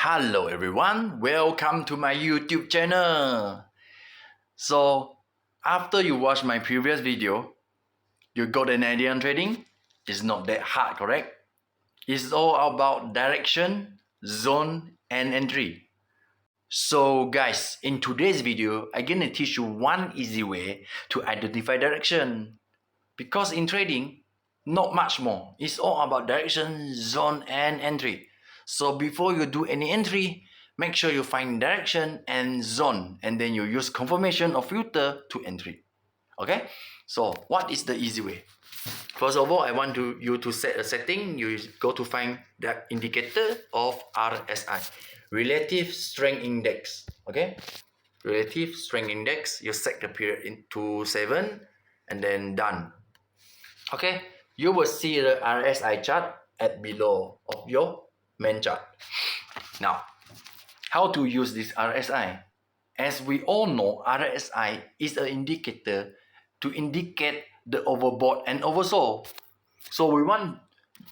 Hello everyone, welcome to my YouTube channel. So after you watch my previous video, you got an idea on trading? It's not that hard, correct? It's all about direction, zone and entry. So guys, in today's video, I'm gonna teach you one easy way to identify direction. Because in trading, not much more. It's all about direction, zone and entry. So before you do any entry, make sure you find direction and zone, and then you use confirmation or filter to entry. Okay? So what is the easy way? First of all, I want you to set a setting. You go to find the indicator of RSI, Relative Strength Index. Okay? Relative Strength Index, you set the period into 7 and then done. Okay, you will see the RSI chart at below of your main chart. Now, how to use this RSI? As we all know, RSI is an indicator to indicate the overbought and oversold. So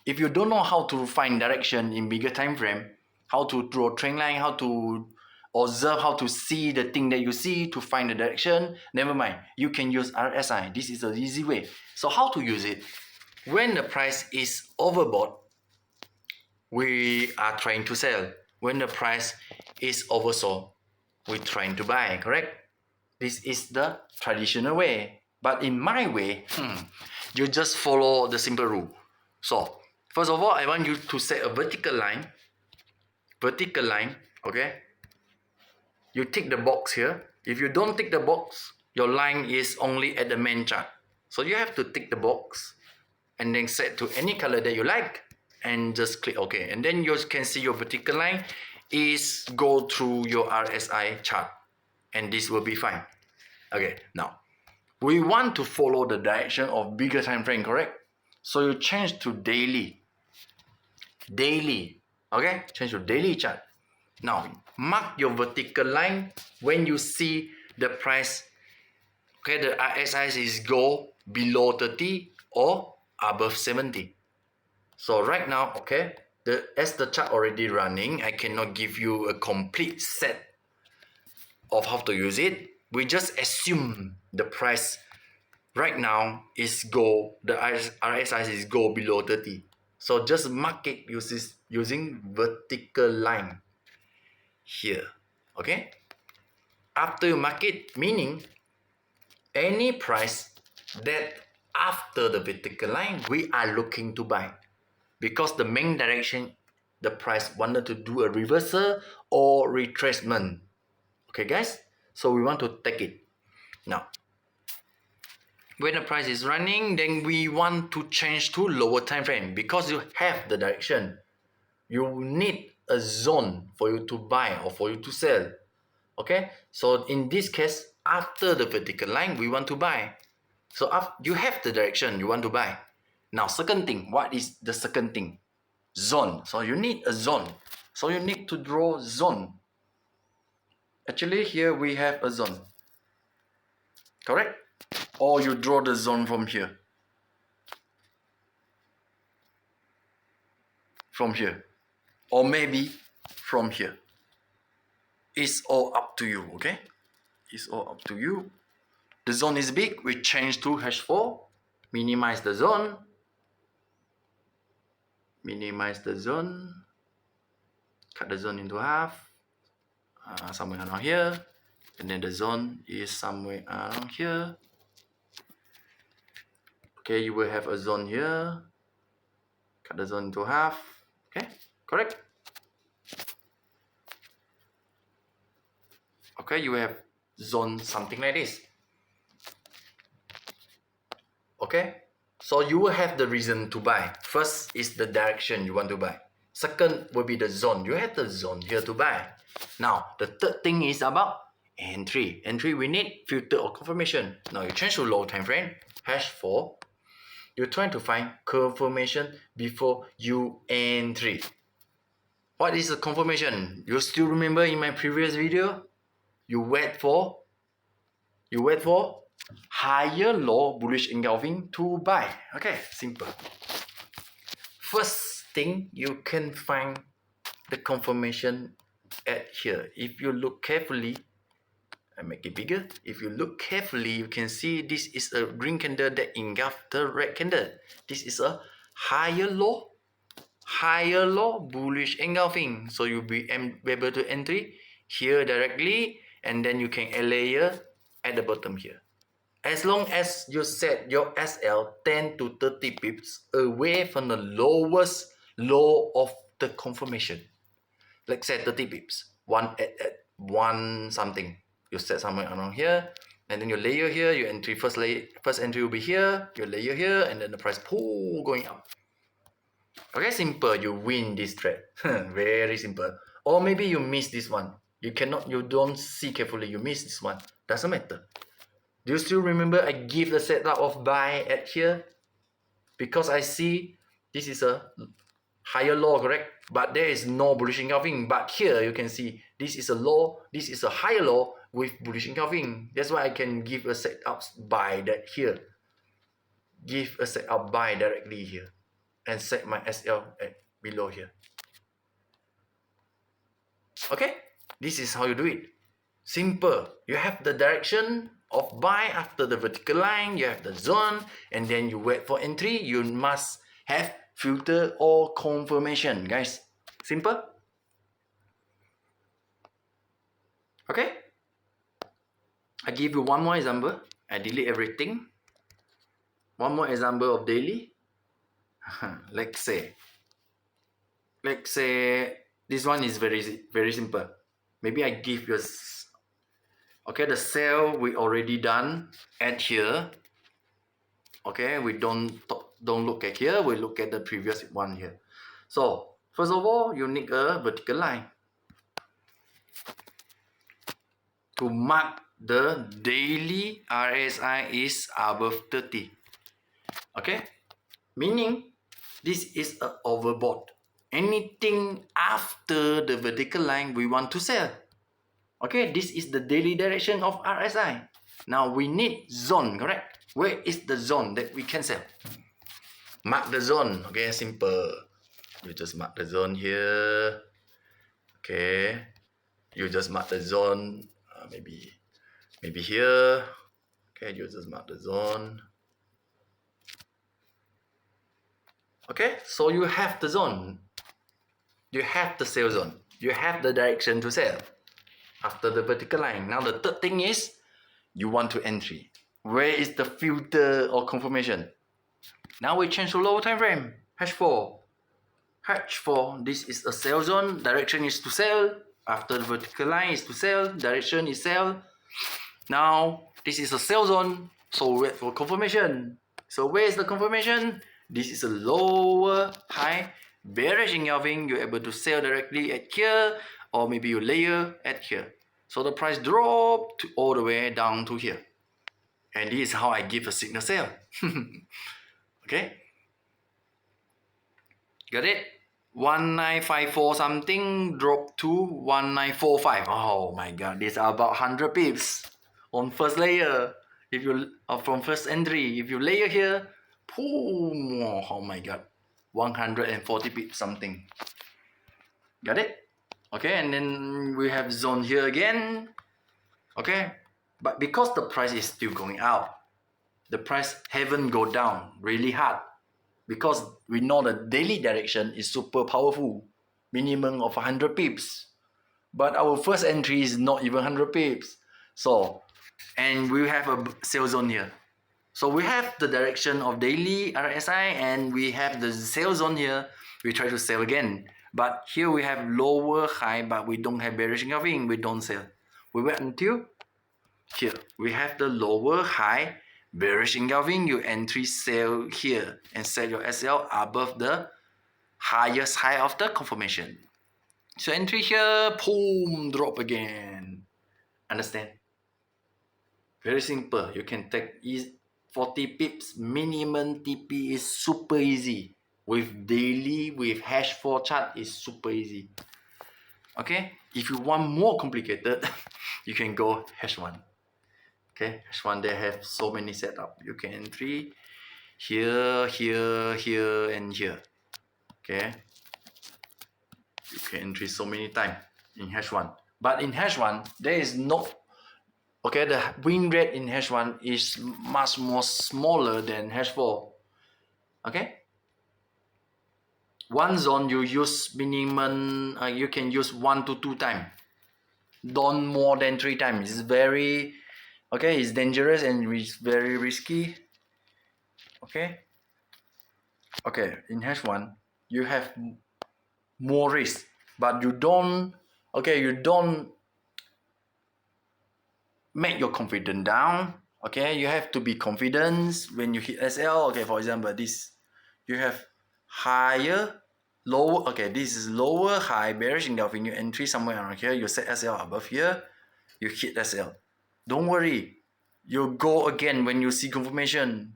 if you don't know how to find direction in bigger time frame, how to draw trend line, how to observe, how to see the thing that you see to find the direction, never mind. You can use RSI. This is an easy way. So how to use it? When the price is overbought, we are trying to sell. When the price is oversold, we're trying to buy, correct? This is the traditional way. But in my way, you just follow the simple rule. So, first of all, I want you to set a vertical line. Vertical line, okay? You tick the box here. If you don't tick the box, your line is only at the main chart. So you have to tick the box and then set to any color that you like and just click OK. And then you can see your vertical line is go through your RSI chart, and this will be fine. Okay, now we want to follow the direction of bigger time frame, correct? So you change to daily. Daily, okay? Change to daily chart. Now mark your vertical line when you see the price. Okay, the RSI is go below 30 or above 70. So right now, okay, as the chart already running, I cannot give you a complete set of how to use it. We just assume the price right now is the RSI is go below 30. So just mark it using vertical line here. Okay? After you mark it, meaning any price that after the vertical line we are looking to buy, because the main direction the price wanted to do a reversal or retracement. Okay guys, so we want to take it. Now when the price is running, then we want to change to lower time frame, because you have the direction. You need a zone for you to buy or for you to sell. Okay, so in this case, after the vertical line, we want to buy. So you have the direction, you want to buy. Now, second thing, what is the second thing? Zone. So you need a zone. So you need to draw zone. Actually, here we have a zone. Correct? Or you draw the zone from here. From here. Or maybe from here. It's all up to you, okay? It's all up to you. The zone is big, we change to #4. Minimize the zone. Minimize the zone. Cut the zone into half. Somewhere around here. And then the zone is somewhere around here. Okay, you will have a zone here. Cut the zone into half. Okay, correct? Okay, you have zone something like this. Okay, so you will have the reason to buy. First is the direction you want to buy. Second will be the zone. You have the zone here to buy. Now, the third thing is about entry. Entry, we need filter or confirmation. Now, you change to low time frame, #4. You're trying to find confirmation before you entry. What is the confirmation? You still remember in my previous video? You wait for higher low bullish engulfing to buy. Okay, simple. First thing, you can find the confirmation at here. If you look carefully, I make it bigger. If you look carefully, you can see this is a green candle that engulfed the red candle. This is a higher low bullish engulfing. So you'll be able to entry here directly, and then you can layer at the bottom here. As long as you set your SL 10 to 30 pips away from the lowest low of the confirmation. Let's say 30 pips, one at one something. You set somewhere around here, and then you layer here, your entry first entry will be here, you layer here, and then the price going up. Okay, simple, you win this trade. Very simple. Or maybe you miss this one. You don't see carefully, you miss this one. Doesn't matter. Do you still remember I give the setup of buy at here? Because I see this is a higher low, correct? But there is no bullish engulfing. But here you can see this is a low, this is a higher low with bullish engulfing. That's why I can give a setup buy that here. Give a setup buy directly here. And set my SL at below here. Okay? This is how you do it. Simple. You have the direction of buy after the vertical line, you have the zone, and then you wait for entry. You must have filter or confirmation, guys. Simple. Okay. I give you one more example. I delete everything. One more example of daily. Let's say this one is very simple. Maybe I give you okay, the sell we already done at here. Okay, we don't look at here, we look at the previous one here. So first of all, you need a vertical line to mark the daily RSI is above 30. Okay, meaning this is a overbought. Anything after the vertical line we want to sell. Okay, this is the daily direction of RSI. Now we need zone, correct? Where is the zone that we can sell? Mark the zone. Okay, simple. You just mark the zone here. Okay, you just mark the zone. Maybe here. Okay, you just mark the zone. Okay, so you have the zone. You have the sell zone. You have the direction to sell after the vertical line. Now the third thing is you want to entry. Where is the filter or confirmation? Now we change to lower time frame. H4. H4, this is a sell zone. Direction is to sell. After the vertical line is to sell. Direction is sell. Now this is a sell zone. So wait for confirmation. So where is the confirmation? This is a lower high bearish engulfing. You're able to sell directly at here, or maybe you layer at here. So the price dropped all the way down to here. And this is how I give a signal sell. Okay? Got it? 1954 something dropped to 1945. Oh my god, these are about 100 pips on first layer. If you from first entry, if you layer here, boom, oh my god, 140 pips something. Got it? Okay, and then we have zone here again. Okay, but because the price is still going out, the price haven't go down really hard, because we know the daily direction is super powerful, minimum of 100 pips. But our first entry is not even 100 pips. So, and we have a sell zone here. So we have the direction of daily RSI and we have the sell zone here. We try to sell again. But here we have lower high, but we don't have bearish engulfing. We don't sell. We wait until here. We have the lower high bearish engulfing. You entry sell here and set your SL above the highest high of the confirmation. So entry here, boom, drop again. Understand? Very simple. You can take 40 pips. Minimum TP is super easy. With daily, with H4 chart is super easy. Okay? If you want more complicated, you can go H1. Okay? H1 they have so many setup. You can entry here, here, here, and here. Okay? You can entry so many times in hash 1. But in hash 1, there is no, okay, the win rate in hash 1 is much more smaller than hash 4. Okay? One zone you use minimum, you can use 1 to 2 times. Don't more than 3 times. It's very, okay, it's dangerous and it's very risky. Okay? Okay, in hash 1, you have more risk, but you don't, okay, you don't make your confidence down. Okay, you have to be confident when you hit SL. Okay, for example, this, you have higher, lower, okay, this is lower, high bearish engulfing. You entry somewhere around here, you set SL above here, you hit SL. Don't worry, you go again when you see confirmation.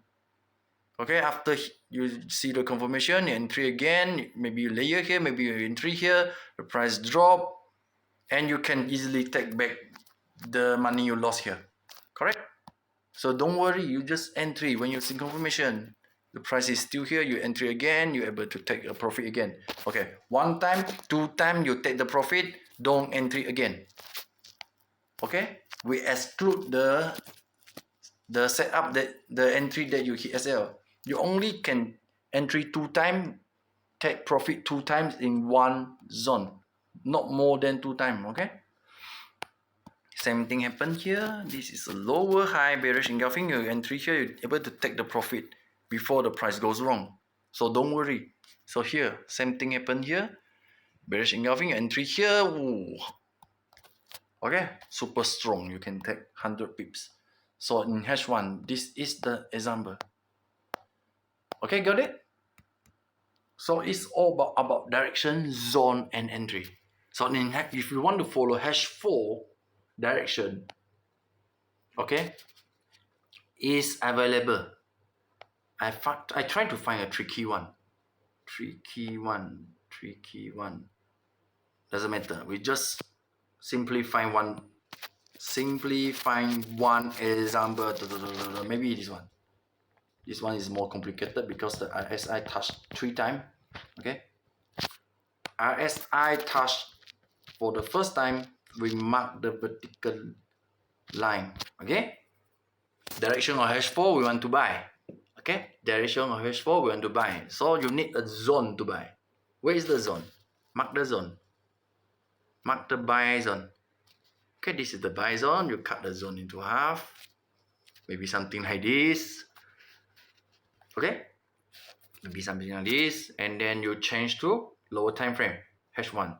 Okay, after you see the confirmation, you entry again, maybe you layer here, maybe you entry here, the price drop, and you can easily take back the money you lost here. Correct? So don't worry, you just entry when you see confirmation. The price is still here, you entry again, you're able to take a profit again. Okay, 1 time, 2 time you take the profit, don't entry again. Okay, we exclude the setup, that the entry that you hit SL. You only can entry 2 times, take profit 2 times in one zone, not more than 2 times. Okay, same thing happened here. This is a lower high bearish engulfing. You entry here, you're able to take the profit before the price goes wrong. So don't worry. So here, same thing happened here. Bearish engulfing, entry here. Ooh. Okay, super strong. You can take 100 pips. So in hash 1, this is the example. Okay, got it? So it's all about direction, zone, and entry. So in, if you want to follow hash 4 direction, okay, is available. I try to find a tricky one. Tricky one. Doesn't matter. We just simply find one. Simply find one example. Maybe this one. This one is more complicated because the RSI touched 3 times. Okay. RSI touched for the first time. We mark the vertical line. Okay. Direction of hash 4 we want to buy. Okay, direction of hash 4 we want to buy. So you need a zone to buy. Where is the zone? Mark the zone. Mark the buy zone. Okay, this is the buy zone. You cut the zone into half. Maybe something like this. Okay, maybe something like this. And then you change to lower time frame, hash 1.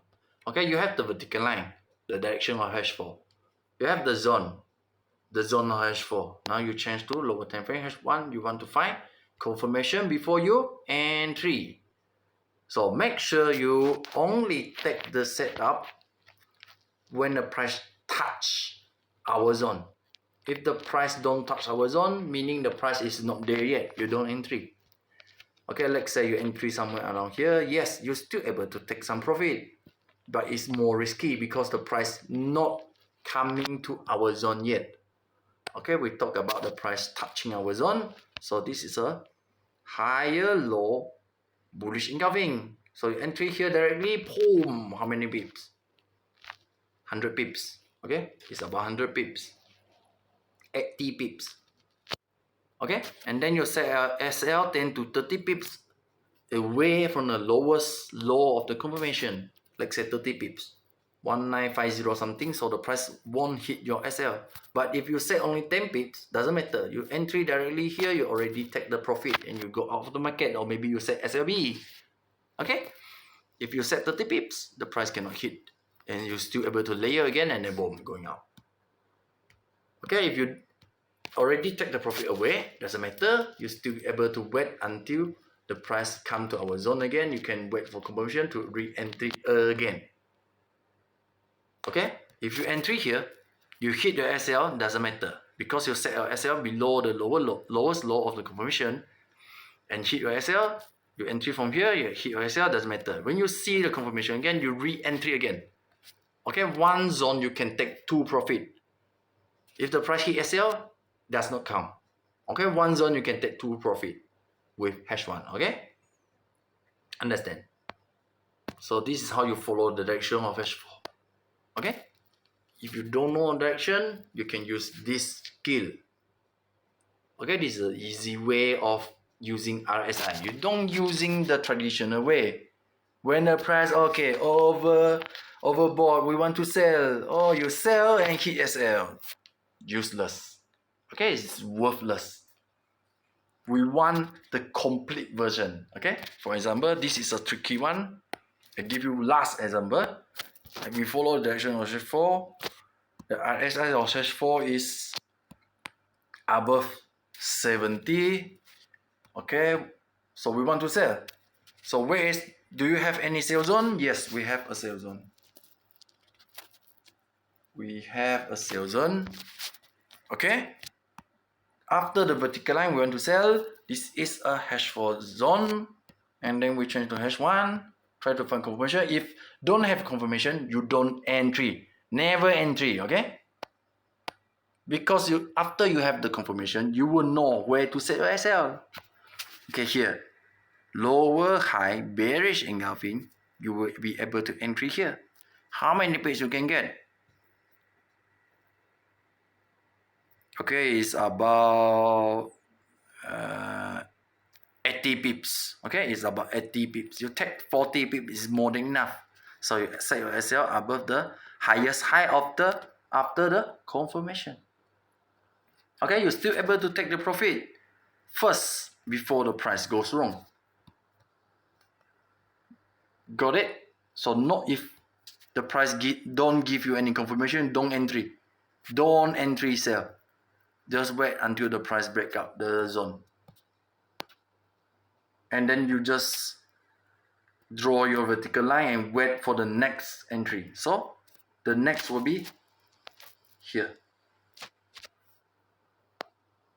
Okay, you have the vertical line, the direction of hash 4. You have the zone of hash 4. Now you change to lower time frame, hash 1. You want to find confirmation before you entry. So make sure you only take the setup when the price touch our zone. If the price don't touch our zone, meaning the price is not there yet, you don't entry. Okay, let's say you entry somewhere around here. Yes, you're still able to take some profit, but it's more risky because the price not coming to our zone yet. Okay, we talk about the price touching our zone. So this is a higher low bullish engulfing. So you entry here directly, boom, how many pips? 100 pips. Okay, it's about 100 pips. 80 pips. Okay, and then you set SL 10 to 30 pips away from the lowest low of the confirmation. Like say 30 pips. 1950 something, so the price won't hit your SL. But if you set only 10 pips, doesn't matter. You entry directly here, you already take the profit and you go out of the market, or maybe you set SLB. Okay? If you set 30 pips, the price cannot hit. And you're still able to layer again and then boom, going out. Okay, if you already take the profit away, doesn't matter. You're still able to wait until the price come to our zone again. You can wait for confirmation to re-entry again. Okay, if you entry here, you hit your SL, doesn't matter. Because you set your SL below the lowest low of the confirmation and hit your SL, you entry from here, you hit your SL, doesn't matter. When you see the confirmation again, you re-entry again. Okay, one zone you can take 2 profit. If the price hit SL, does not count. Okay, one zone you can take 2 profit with hash 1. Okay, understand? So this is how you follow the direction of H4. Okay? If you don't know direction, you can use this skill. Okay, this is an easy way of using RSI. You don't using the traditional way. When the price overboard, we want to sell. Oh, you sell and hit SL. Useless. Okay, it's worthless. We want the complete version. Okay, for example, this is a tricky one. I give you last example. We follow the direction of H4. The RSI of H4 is above 70. Okay, so we want to sell. So where is, do you have any sell zone? Yes, we have a sell zone. We have a sell zone. Okay, after the vertical line we want to sell. This is a H4 zone, and then we change to H1. Try to find confirmation. If don't have confirmation, you don't entry. Never entry. Okay, because you, after you have the confirmation, you will know where to set your SL. Okay, here, lower high bearish engulfing, you will be able to entry here. How many pips you can get? Okay, it's about 80 pips. Okay, it's about 80 pips. You take 40 pips is more than enough. So you set your SL above the highest high of the after the confirmation. Okay, you're still able to take the profit first before the price goes wrong. Got it? So not if the price don't give you any confirmation, don't entry. Don't entry sell. Just wait until the price break out the zone. And then you just draw your vertical line and wait for the next entry. So the next will be here.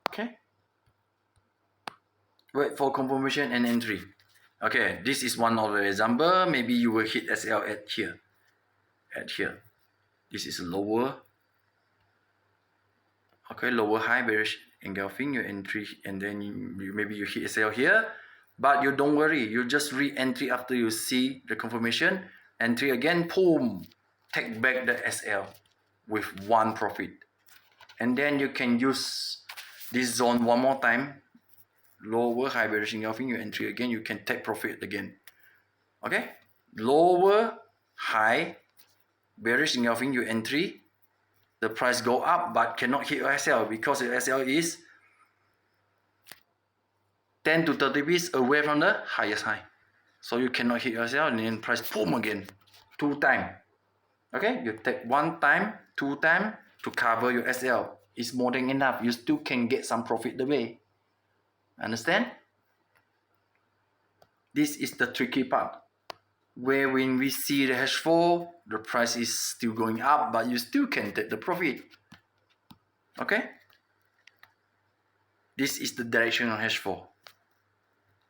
Okay. Wait for confirmation and entry. Okay, this is one of the example. Maybe you will hit SL at here. At here. This is lower. Okay, lower high bearish engulfing your entry, and then maybe you hit SL here. But you don't worry, you just re-entry after you see the confirmation. Entry again, boom, take back the SL with one profit. And then you can use this zone one more time. Lower high bearish engulfing, you entry again, you can take profit again. Okay, lower high bearish engulfing, you entry. The price go up but cannot hit your SL because your SL is 10 to 30 pips away from the highest high. So you cannot hit your SL, and then price boom again. 2 times. Okay, you take 1 time, 2 times to cover your SL. It's more than enough. You still can get some profit the way. Understand? This is the tricky part. Where when we see the H4, the price is still going up, but you still can take the profit. Okay? This is the direction of H4.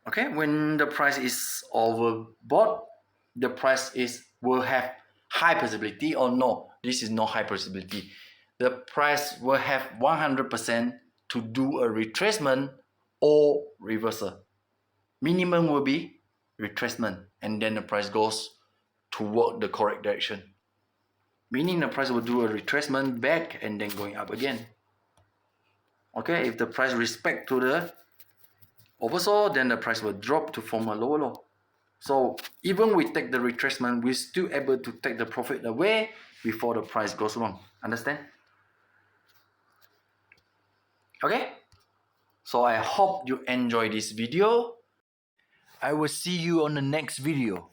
Okay, when the price is overbought, the price will have high possibility, or no, this is not high possibility. The price will have 100% to do a retracement or reversal. Minimum will be retracement, and then the price goes toward the correct direction. Meaning the price will do a retracement back and then going up again. Okay, if the price respect to the oversold, then the price will drop to form a lower low. So even we take the retracement, we're still able to take the profit away before the price goes wrong. Understand? Okay? So I hope you enjoy this video. I will see you on the next video.